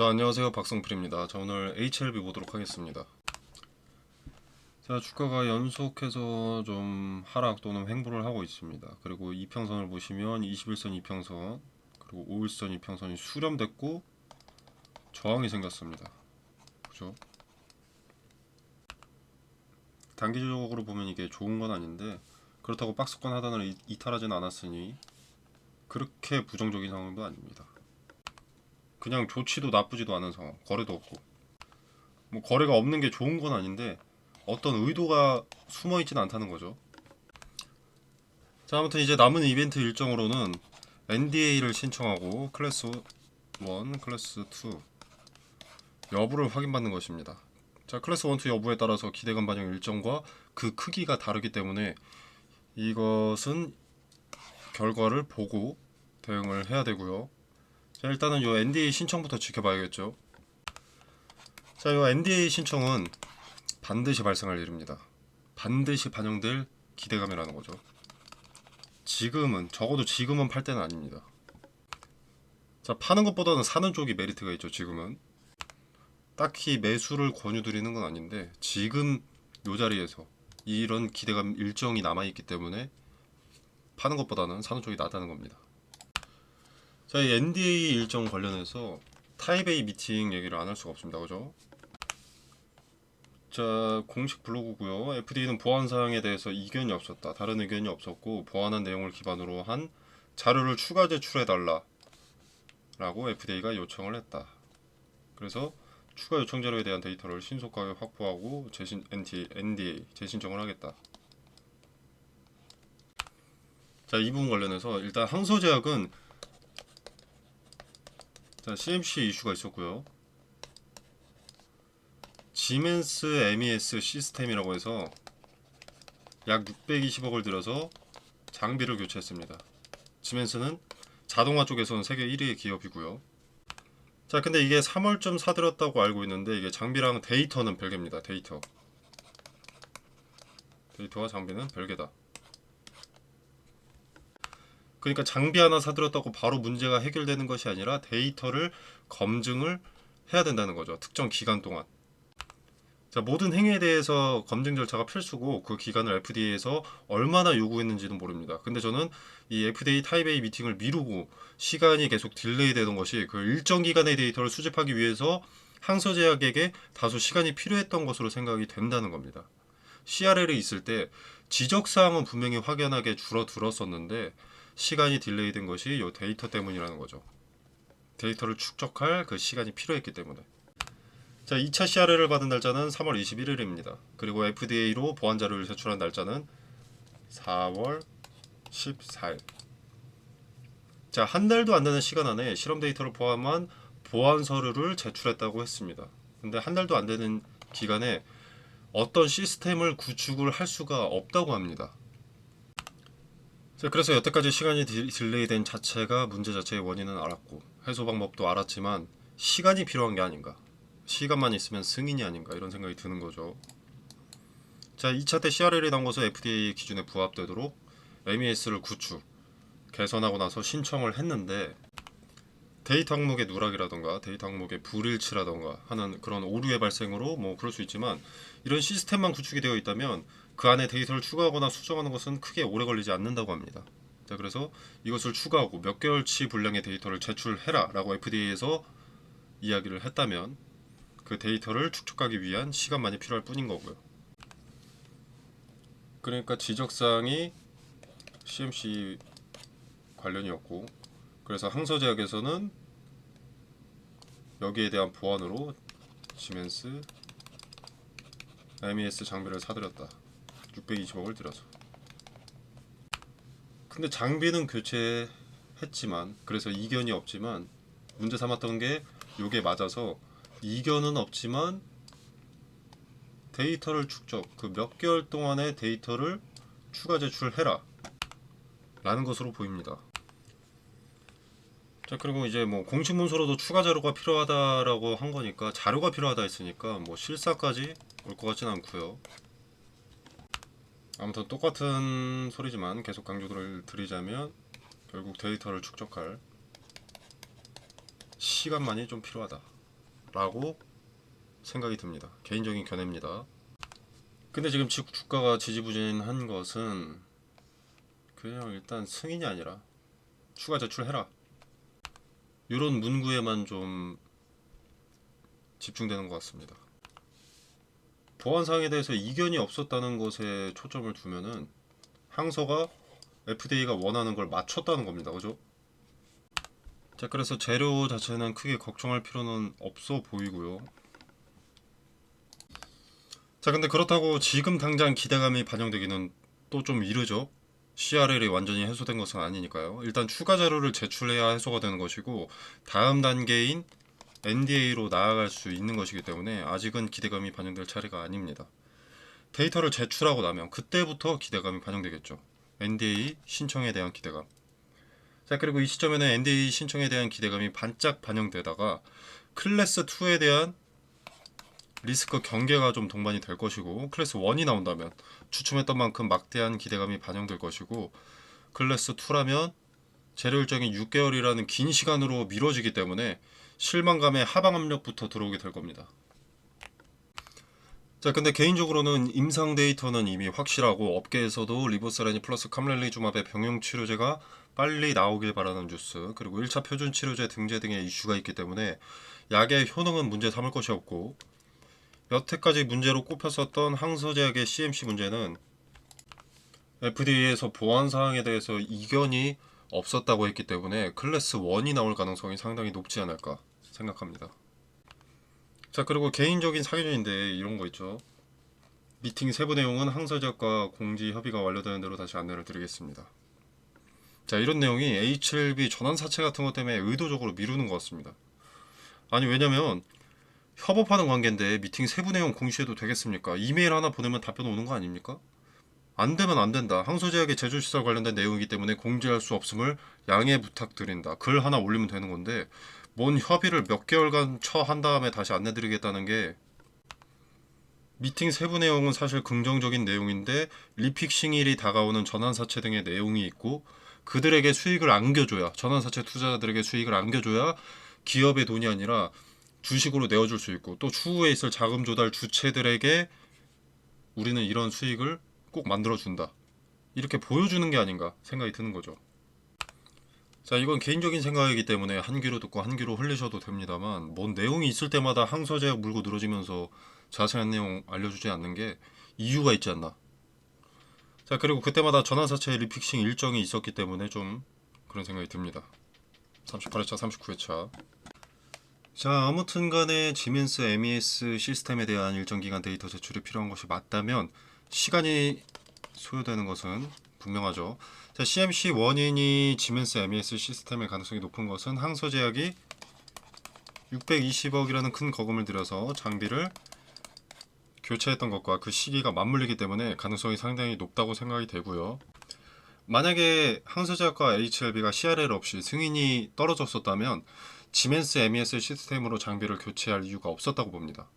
자, 안녕하세요. 박성필입니다. 자, 오늘 HLB 보도록 하겠습니다. 자, 주가가 연속해서 좀 하락 또는 횡보를 하고 있습니다. 그리고 이평선을 보시면 21선 이평선 그리고 5일선 이평선이 수렴됐고 저항이 생겼습니다. 그죠? 단기적으로 보면 이게 좋은 건 아닌데 그렇다고 박스권 하단을 이탈하지는 않았으니 그렇게 부정적인 상황도 아닙니다. 그냥 좋지도 나쁘지도 않은 상황, 거래도 없고 뭐 거래가 없는 게 좋은 건 아닌데 어떤 의도가 숨어 있지는 않다는 거죠. 자, 아무튼 이제 남은 이벤트 일정으로는 NDA를 신청하고 클래스 1, 클래스 2 여부를 확인받는 것입니다. 자, 클래스 1, 2 여부에 따라서 기대감 반영 일정과 그 크기가 다르기 때문에 이것은 결과를 보고 대응을 해야 되고요. 자, 일단은 요 NDA 신청부터 지켜봐야겠죠. 자, 요 NDA 신청은 반드시 발생할 일입니다. 반드시 반영될 기대감이라는 거죠. 적어도 지금은 팔 때는 아닙니다. 자, 파는 것보다는 사는 쪽이 메리트가 있죠. 지금은 딱히 매수를 권유드리는 건 아닌데 지금 요 자리에서 이런 기대감 일정이 남아있기 때문에 파는 것보다는 사는 쪽이 낫다는 겁니다. 자, 이 NDA 일정 관련해서 타이베이 미팅 얘기를 안 할 수가 없습니다. 그죠? 자, 공식 블로그고요. FDA는 보안 사항에 대해서 이견이 없었다. 다른 의견이 없었고 보완한 내용을 기반으로 한 자료를 추가 제출해달라 라고 FDA가 요청을 했다. 그래서 추가 요청 자료에 대한 데이터를 신속하게 확보하고 NDA 재신청을 하겠다. 자, 이 부분 관련해서 일단 항소제약은 자, CMC 이슈가 있었고요. 지멘스 MES 시스템이라고 해서 약 620억을 들여서 장비를 교체했습니다. 지멘스는 자동화 쪽에서는 세계 1위의 기업이고요. 자, 근데 이게 3월쯤 사들였다고 알고 있는데 이게 장비랑 데이터는 별개입니다. 데이터와 장비는 별개다. 그러니까 장비 하나 사들였다고 바로 문제가 해결되는 것이 아니라 데이터를 검증을 해야 된다는 거죠. 특정 기간 동안. 자, 모든 행위에 대해서 검증 절차가 필수고 그 기간을 FDA에서 얼마나 요구했는지는 모릅니다. 근데 저는 이 FDA 타이베이 미팅을 미루고 시간이 계속 딜레이 되던 것이 그 일정 기간의 데이터를 수집하기 위해서 항소제약에게 다소 시간이 필요했던 것으로 생각이 된다는 겁니다. CRL이 있을 때 지적사항은 분명히 확연하게 줄어들었었는데 시간이 딜레이 된 것이 이 데이터 때문이라는 거죠. 데이터를 축적할 그 시간이 필요했기 때문에. 자, 2차 CRL을 받은 날짜는 3월 21일입니다. 그리고 FDA로 보안 자료를 제출한 날짜는 4월 14일. 자, 한 달도 안 되는 시간 안에 실험 데이터를 포함한 보안 서류를 제출했다고 했습니다. 근데 한 달도 안 되는 기간에 어떤 시스템을 구축을 할 수가 없다고 합니다. 자, 그래서 여태까지 시간이 딜레이된 자체가 문제 자체의 원인은 알았고 해소 방법도 알았지만 시간이 필요한 게 아닌가. 시간만 있으면 승인이 아닌가 이런 생각이 드는 거죠. 자, 2차 때 CRL이 나온 것은 FDA 기준에 부합되도록 MES를 구축, 개선하고 나서 신청을 했는데 데이터 항목의 누락이라던가 데이터 항목의 불일치라던가 하는 그런 오류의 발생으로 뭐 그럴 수 있지만 이런 시스템만 구축이 되어 있다면 그 안에 데이터를 추가하거나 수정하는 것은 크게 오래 걸리지 않는다고 합니다. 자, 그래서 이것을 추가하고 몇 개월치 분량의 데이터를 제출해라 라고 FDA에서 이야기를 했다면 그 데이터를 축적하기 위한 시간만이 필요할 뿐인 거고요. 그러니까 지적사항이 CMC 관련이었고 그래서 항소제약에서는 여기에 대한 보완으로 지멘스 MES 장비를 사들였다. 620억을 들여서. 근데 장비는 교체했지만 그래서 이견이 없지만 문제 삼았던 게 요게 맞아서 이견은 없지만 데이터를 축적 그 몇 개월 동안의 데이터를 추가 제출해라 라는 것으로 보입니다. 자, 그리고 이제 뭐 공식 문서로도 추가 자료가 필요하다라고 한 거니까 자료가 필요하다 했으니까 뭐 실사까지 올 것 같진 않고요. 아무튼 똑같은 소리지만 계속 강조를 드리자면 결국 데이터를 축적할 시간만이 좀 필요하다. 라고 생각이 듭니다. 개인적인 견해입니다. 근데 지금 주가가 지지부진한 것은 그냥 일단 승인이 아니라 추가 제출해라, 이런 문구에만 좀 집중되는 것 같습니다. 보안사항에 대해서 이견이 없었다는 것에 초점을 두면은 항소가 FDA가 원하는 걸 맞췄다는 겁니다. 그죠? 자, 그래서 재료 자체는 크게 걱정할 필요는 없어 보이고요. 자, 근데 그렇다고 지금 당장 기대감이 반영되기는 또 좀 이르죠. CRL이 완전히 해소된 것은 아니니까요. 일단 추가 자료를 제출해야 해소가 되는 것이고, 다음 단계인 NDA로 나아갈 수 있는 것이기 때문에 아직은 기대감이 반영될 차례가 아닙니다. 데이터를 제출하고 나면 그때부터 기대감이 반영되겠죠. NDA 신청에 대한 기대감. 자, 그리고 이 시점에는 NDA 신청에 대한 기대감이 반짝 반영되다가 클래스 2에 대한 리스크 경계가 좀 동반이 될 것이고, 클래스 1이 나온다면 추첨했던 만큼 막대한 기대감이 반영될 것이고, 클래스 2라면 재료 일정이 6개월이라는 긴 시간으로 미뤄지기 때문에 실망감의 하방 압력부터 들어오게 될 겁니다. 자, 근데 개인적으로는 임상 데이터는 이미 확실하고 업계에서도 리보세라닌 플러스 캄렐리주맙의 병용 치료제가 빨리 나오길 바라는 뉴스, 그리고 1차 표준 치료제 등재 등의 이슈가 있기 때문에 약의 효능은 문제 삼을 것이 없고, 여태까지 문제로 꼽혔었던 항서제약의 CMC 문제는 FDA에서 보안 사항에 대해서 이견이 없었다고 했기 때문에 클래스 1이 나올 가능성이 상당히 높지 않을까 생각합니다. 자, 그리고 개인적인 사견인데 이런 거 있죠. 미팅 세부 내용은 항서제약과 공지 협의가 완료되는 대로 다시 안내를 드리겠습니다. 자, 이런 내용이 HLB 전환 사채 같은 것 때문에 의도적으로 미루는 것 같습니다. 아니, 왜냐면 협업하는 관계인데 미팅 세부 내용 공시해도 되겠습니까? 이메일 하나 보내면 답변 오는 거 아닙니까? 안 되면 안 된다. 항소제약의 제조시설 관련된 내용이기 때문에 공지할 수 없음을 양해 부탁드린다. 글 하나 올리면 되는 건데, 뭔 협의를 몇 개월간 한 다음에 다시 안내드리겠다는 게, 미팅 세부 내용은 사실 긍정적인 내용인데 리픽싱일이 다가오는 전환사채 등의 내용이 있고, 그들에게 수익을 안겨줘야, 전환사채 투자자들에게 수익을 안겨줘야 기업의 돈이 아니라 주식으로 내어줄 수 있고, 또 추후에 있을 자금 조달 주체들에게 우리는 이런 수익을 꼭 만들어준다, 이렇게 보여주는 게 아닌가 생각이 드는 거죠. 자, 이건 개인적인 생각이기 때문에 한 귀로 듣고 한 귀로 흘리셔도 됩니다만, 뭔 내용이 있을 때마다 항서제약 물고 늘어지면서 자세한 내용 알려주지 않는 게 이유가 있지 않나. 자, 그리고 그때마다 전환사채 리픽싱 일정이 있었기 때문에 좀 그런 생각이 듭니다. 38회차 39회차. 자, 아무튼 간에 지멘스 MES 시스템에 대한 일정 기간 데이터 제출이 필요한 것이 맞다면 시간이 소요되는 것은 분명하죠. 자, CMC 원인이 지멘스 MES 시스템의 가능성이 높은 것은 항서제약이 620억이라는 큰 거금을 들여서 장비를 교체했던 것과 그 시기가 맞물리기 때문에 가능성이 상당히 높다고 생각이 되고요. 만약에 항서제약과 HLB가 CRL 없이 승인이 떨어졌었다면 지멘스 MES 시스템으로 장비를 교체할 이유가 없었다고 봅니다.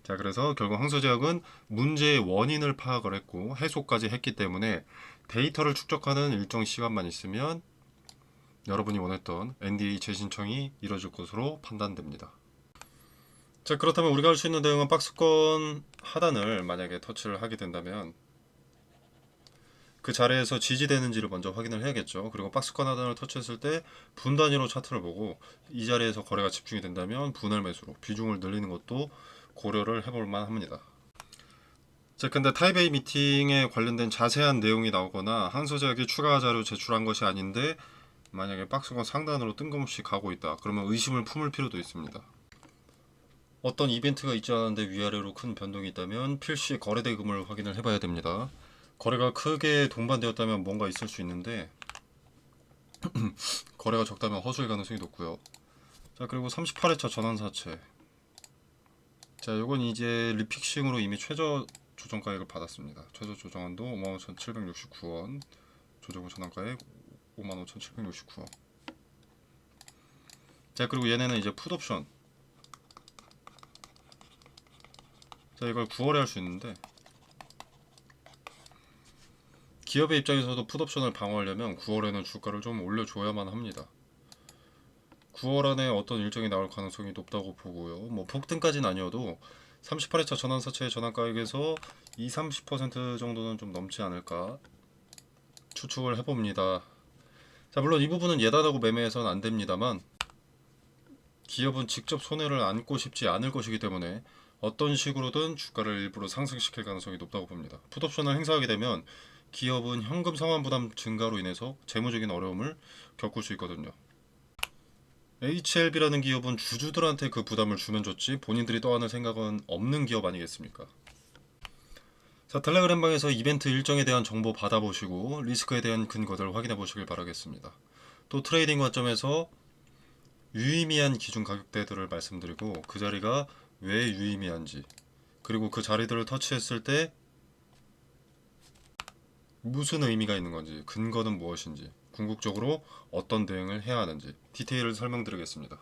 자, 그래서 결국 항서제약은 문제의 원인을 파악을 했고 해소까지 했기 때문에 데이터를 축적하는 일정 시간만 있으면 여러분이 원했던 NDA 재신청이 이뤄질 것으로 판단됩니다. 자, 그렇다면 우리가 할 수 있는 내용은 박스권 하단을 만약에 터치를 하게 된다면 그 자리에서 지지되는지를 먼저 확인을 해야겠죠. 그리고 박스권 하단을 터치했을 때 분 단위로 차트를 보고 이 자리에서 거래가 집중이 된다면 분할 매수로 비중을 늘리는 것도 고려를 해볼 만합니다. 자, 근데 타이베이 미팅에 관련된 자세한 내용이 나오거나 항서제약이 추가 자료 제출한 것이 아닌데 만약에 박스권 상단으로 뜬금없이 가고 있다, 그러면 의심을 품을 필요도 있습니다. 어떤 이벤트가 있지 않았는데 위아래로 큰 변동이 있다면 필시 거래 대금을 확인을 해봐야 됩니다. 거래가 크게 동반되었다면 뭔가 있을 수 있는데 거래가 적다면 허수일 가능성이 높고요. 자, 그리고 38회차 전환사채. 자, 요건 이제 리픽싱으로 이미 최저 조정가액을 받았습니다. 최저 조정한도 55,769원, 조정 전환가액 55,769원. 자, 그리고 얘네는 이제 풋옵션. 자, 이걸 9월에 할 수 있는데 기업의 입장에서도 풋옵션을 방어하려면 9월에는 주가를 좀 올려줘야만 합니다. 9월 안에 어떤 일정이 나올 가능성이 높다고 보고요. 뭐 폭등까지는 아니어도 38회차 전환사채의 전환가액에서 20-30% 정도는 좀 넘지 않을까 추측을 해봅니다. 자, 물론 이 부분은 예단하고 매매해서는 안 됩니다만 기업은 직접 손해를 안고 싶지 않을 것이기 때문에 어떤 식으로든 주가를 일부러 상승시킬 가능성이 높다고 봅니다. 풋옵션을 행사하게 되면 기업은 현금 상환 부담 증가로 인해서 재무적인 어려움을 겪을 수 있거든요. HLB라는 기업은 주주들한테 그 부담을 주면 좋지 본인들이 떠안을 생각은 없는 기업 아니겠습니까? 자, 텔레그램방에서 이벤트 일정에 대한 정보 받아보시고 리스크에 대한 근거들을 확인해 보시길 바라겠습니다. 또 트레이딩 관점에서 유의미한 기준 가격대들을 말씀드리고 그 자리가 왜 유의미한지, 그리고 그 자리들을 터치했을 때 무슨 의미가 있는 건지, 근거는 무엇인지, 궁극적으로 어떤 대응을 해야 하는지 디테일을 설명드리겠습니다.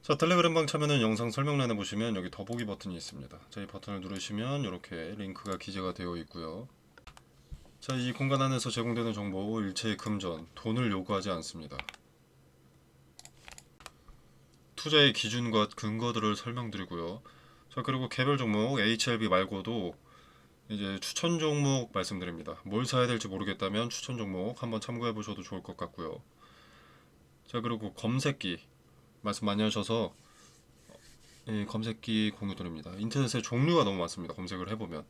자, 텔레그램방 참여는 영상 설명란에 보시면 여기 더보기 버튼이 있습니다. 자, 이 버튼을 누르시면 이렇게 링크가 기재가 되어 있고요. 자, 이 공간 안에서 제공되는 정보 일체의 금전, 돈을 요구하지 않습니다. 투자의 기준과 근거들을 설명드리고요. 자, 그리고 개별 종목 HLB 말고도 이제 추천 종목 말씀드립니다. 뭘 사야 될지 모르겠다면 추천 종목 한번 참고해 보셔도 좋을 것 같고요. 자, 그리고 검색기 말씀 많이 하셔서 검색기 공유 드립니다. 인터넷에 종류가 너무 많습니다. 검색을 해보면.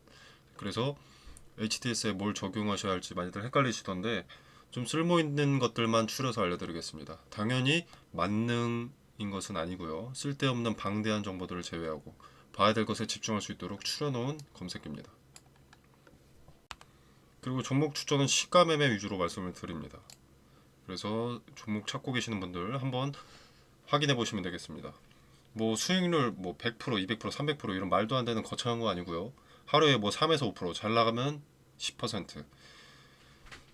그래서 HTS에 뭘 적용하셔야 할지 많이들 헷갈리시던데 좀 쓸모있는 것들만 추려서 알려드리겠습니다. 당연히 만능인 것은 아니고요. 쓸데없는 방대한 정보들을 제외하고 봐야 될 것에 집중할 수 있도록 추려놓은 검색기입니다. 그리고 종목 추천은 시가 매매 위주로 말씀을 드립니다. 그래서 종목 찾고 계시는 분들 한번 확인해 보시면 되겠습니다. 뭐 수익률 뭐 100%, 200%, 300% 이런 말도 안 되는 거창한 거 아니고요. 하루에 뭐 3에서 5%잘 나가면 10%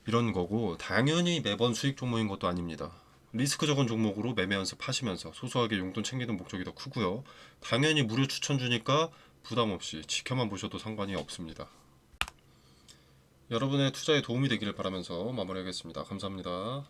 이런 거고, 당연히 매번 수익 종목인 것도 아닙니다. 리스크 적은 종목으로 매매 연습하시면서 소소하게 용돈 챙기는 목적이 더 크고요. 당연히 무료 추천 주니까 부담 없이 지켜만 보셔도 상관이 없습니다. 여러분의 투자에 도움이 되기를 바라면서 마무리하겠습니다. 감사합니다.